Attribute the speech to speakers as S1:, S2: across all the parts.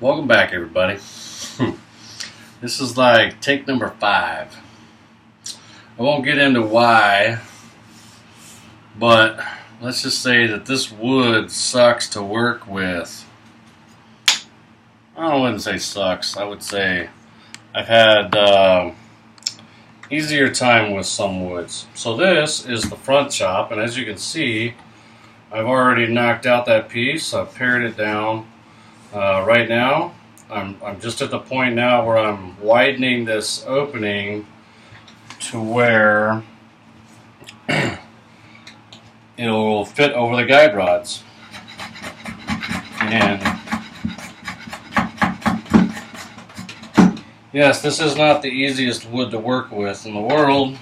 S1: Welcome back, everybody. This is like take number 5. I won't get into why, but let's just say that this wood sucks to work with. I wouldn't say sucks. I would say I've had easier time with some woods. So this is the front chop, and as you can see, I've already knocked out that piece. I've pared it down. Right now, I'm just at the point now where I'm widening this opening to where it'll fit over the guide rods. And yes, this is not the easiest wood to work with in the world.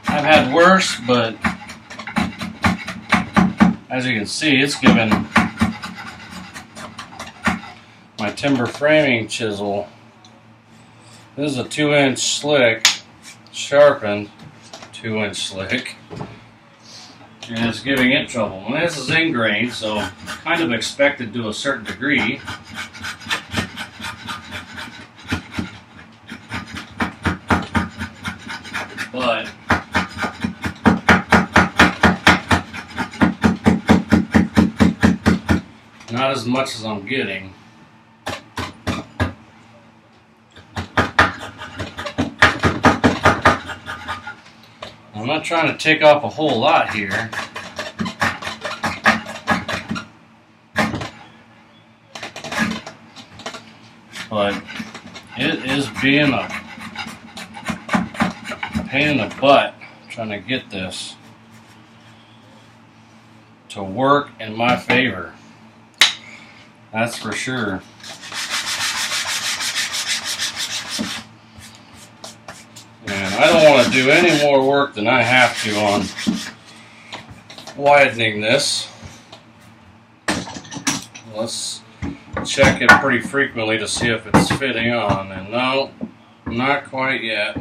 S1: I've had worse, but as you can see, it's given my timber framing chisel. This is a 2-inch slick, sharpened 2-inch slick, and it's giving it trouble. And this is ingrained, so kind of expected to a certain degree. But not as much as I'm getting. I'm not trying to take off a whole lot here. But it is being a pain in the butt trying to get this to work in my favor. That's for sure. And I don't want to do any more work than I have to on widening this. Let's check it pretty frequently to see if it's fitting on. And no, not quite yet.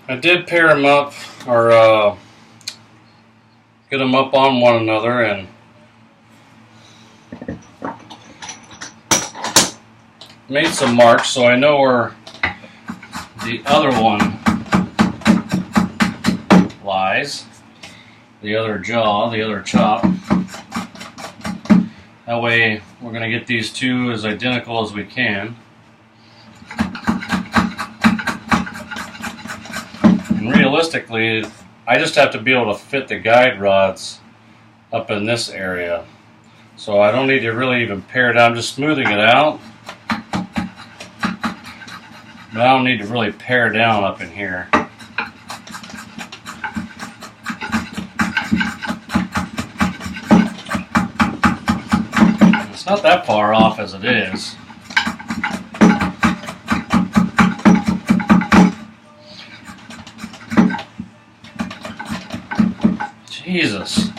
S1: I did pair them up, or get them up on one another, and made some marks so I know where the other one lies, the other jaw, the other chop. That way we're going to get these two as identical as we can. And realistically, I just have to be able to fit the guide rods up in this area. So I don't need to really even pare it down. I'm just smoothing it out. But I don't need to really pare down up in here. It's not that far off as it is. Jesus.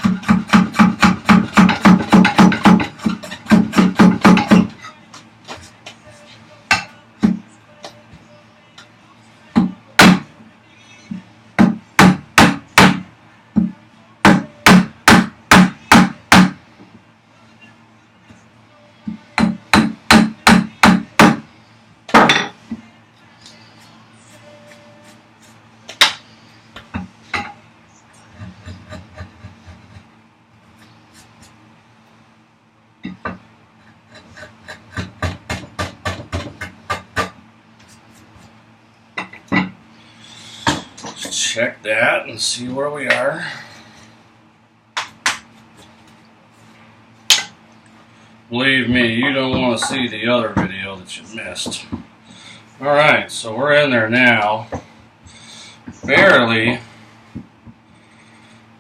S1: Check that and see where we are. Believe me, you don't want to see the other video that you missed. Alright, so we're in there now. Barely.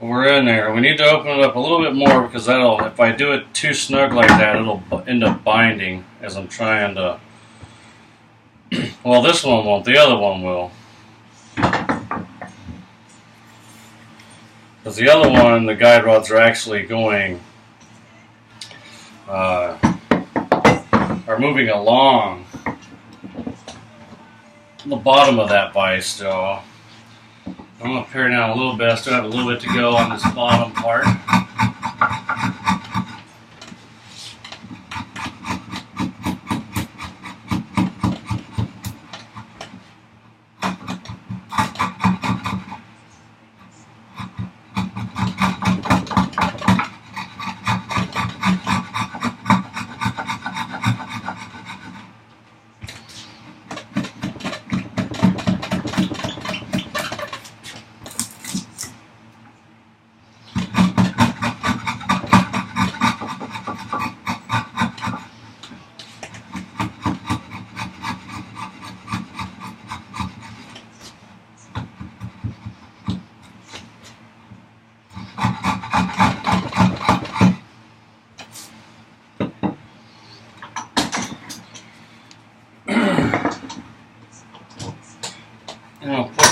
S1: We're in there. We need to open it up a little bit more because that'll, if I do it too snug like that, it'll end up binding as I'm trying to. Well, this one won't, the other one will. Because the other one, the guide rods are actually going, are moving along the bottom of that vise still. I'm going to pare down a little bit. I still have a little bit to go on this bottom part.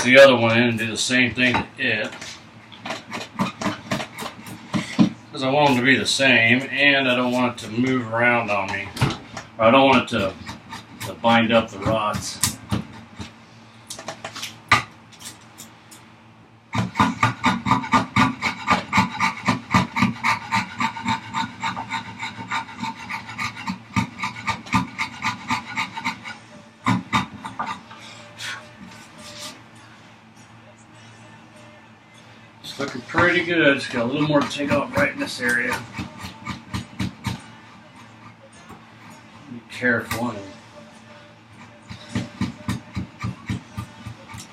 S1: the other one in and do the same thing to it, because I want them to be the same, and I don't want it to move around on me. Or I don't want it to bind up the rods. It's looking pretty good. Just got a little more to take off right in this area. Be careful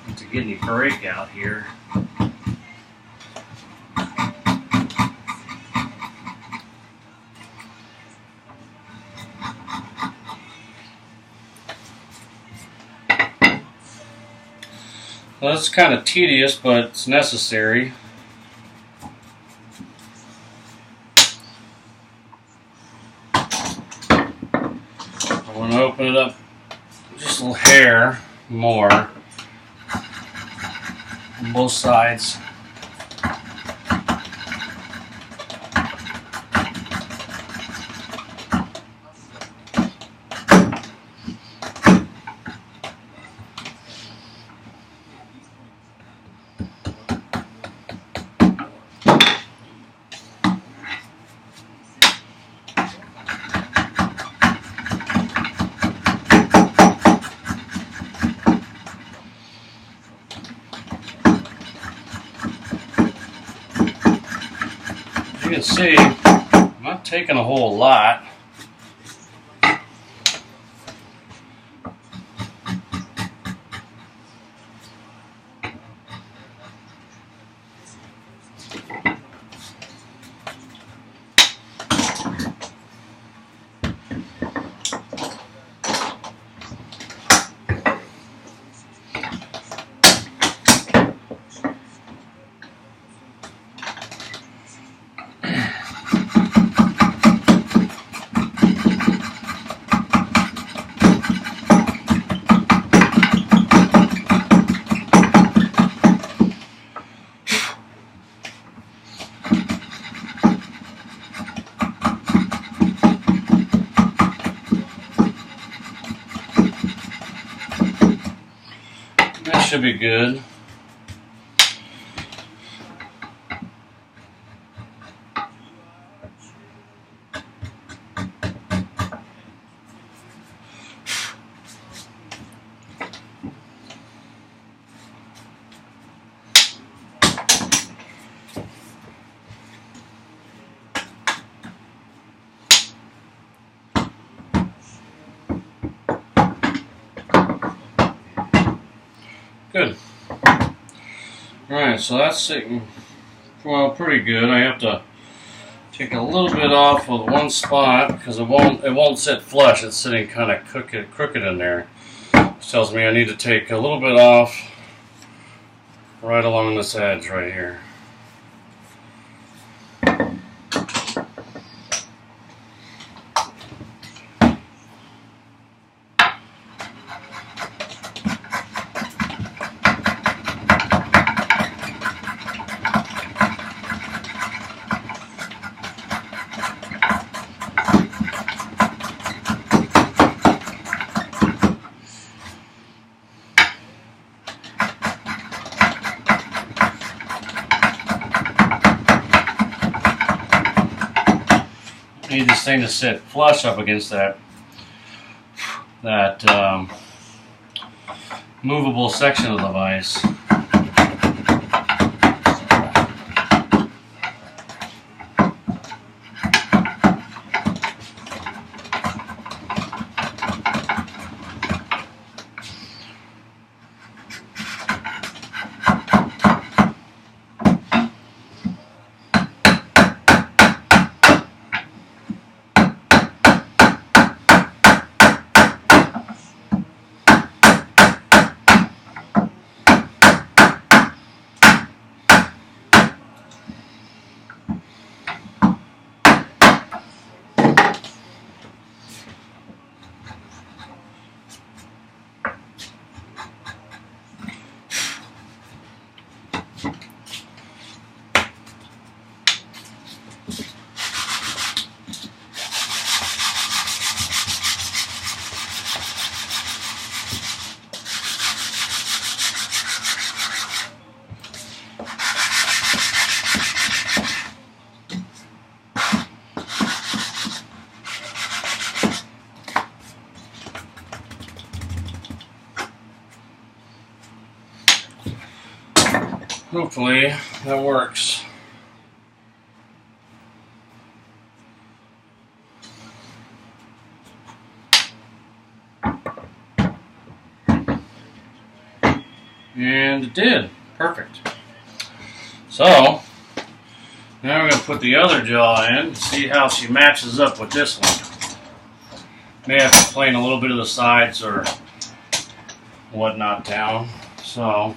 S1: not to get any break out here. Well, that's kind of tedious, but it's necessary. I want to open it up just a little hair more on both sides. You can see, I'm not taking a whole lot. That should be good. Good. Alright, so that's sitting, well, pretty good. I have to take a little bit off of one spot because it won't sit flush. It's sitting kind of crooked in there. Which tells me I need to take a little bit off right along this edge right here. Need this thing to sit flush up against that movable section of the vise. Hopefully that works. And it did. Perfect. So, now we're going to put the other jaw in and see how she matches up with this one. May have to plane a little bit of the sides or whatnot down. So,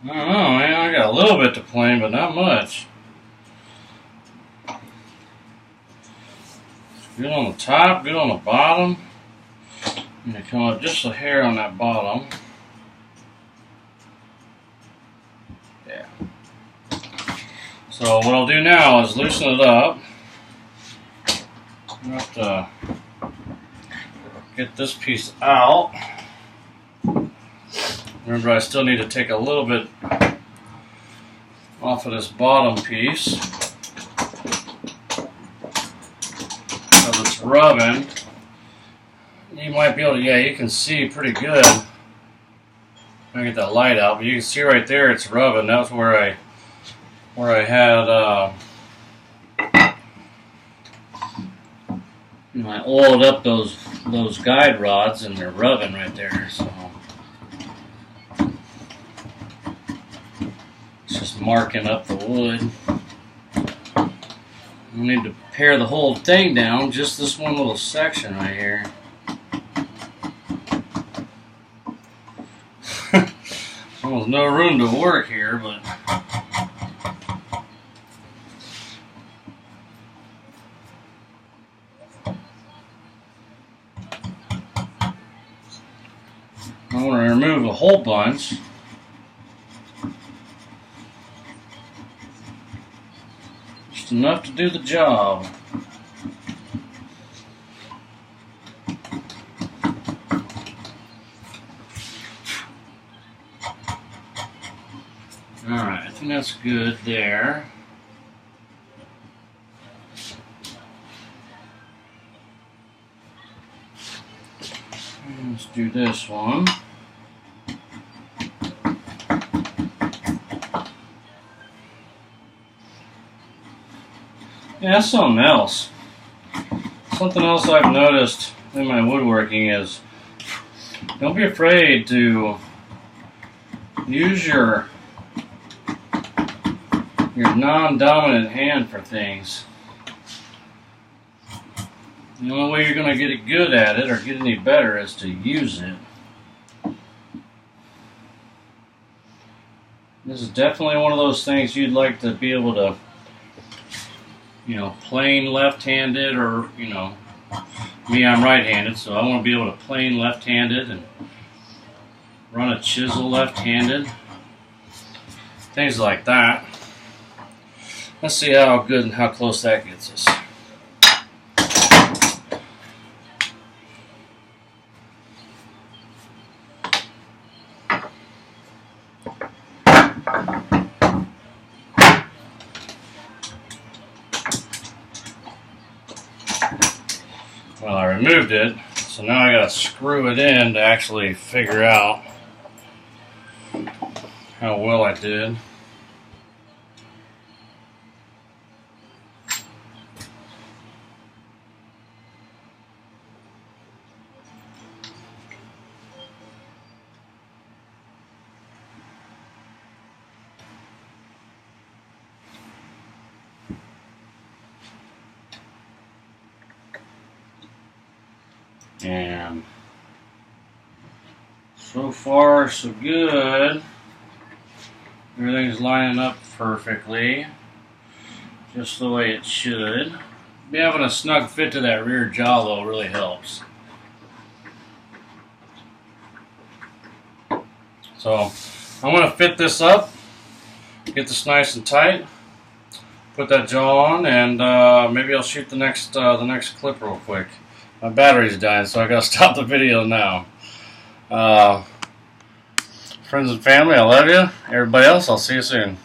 S1: I don't know, man. I got a little bit to plane, but not much. Good on the top, good on the bottom. I'm going to come up just a hair on that bottom. Yeah. So what I'll do now is loosen it up. I'm going to have to get this piece out. Remember, I still need to take a little bit off of this bottom piece because it's rubbing. You might be able to, yeah, you can see pretty good. I'm gonna get that light out, but you can see right there it's rubbing. That's where I had I oiled up those guide rods, and they're rubbing right there. So it's just marking up the wood. I need to pare the whole thing down, just this one little section right here. There's no room to work here, but I want to remove a whole bunch. Just enough to do the job. Alright, I think that's good there. Let's do this one. Yeah, that's something else. Something else I've noticed in my woodworking is don't be afraid to use your non-dominant hand for things. The only way you're going to get it good at it or get any better is to use it. This is definitely one of those things you'd like to be able to, plane left-handed, or, me, I'm right-handed, so I want to be able to plane left-handed and run a chisel left-handed. Things like that. Let's see how good and how close that gets us. Well, I removed it, so now I gotta screw it in to actually figure out how well I did. And So far, so good. Everything's lining up perfectly, just the way it should. Be having a snug fit to that rear jaw though really helps. So I'm going to fit this up, get this nice and tight, put that jaw on, and maybe I'll shoot the next clip real quick. My battery's dying, so I got to stop the video now. Friends and family, I love you. Everybody else, I'll see you soon.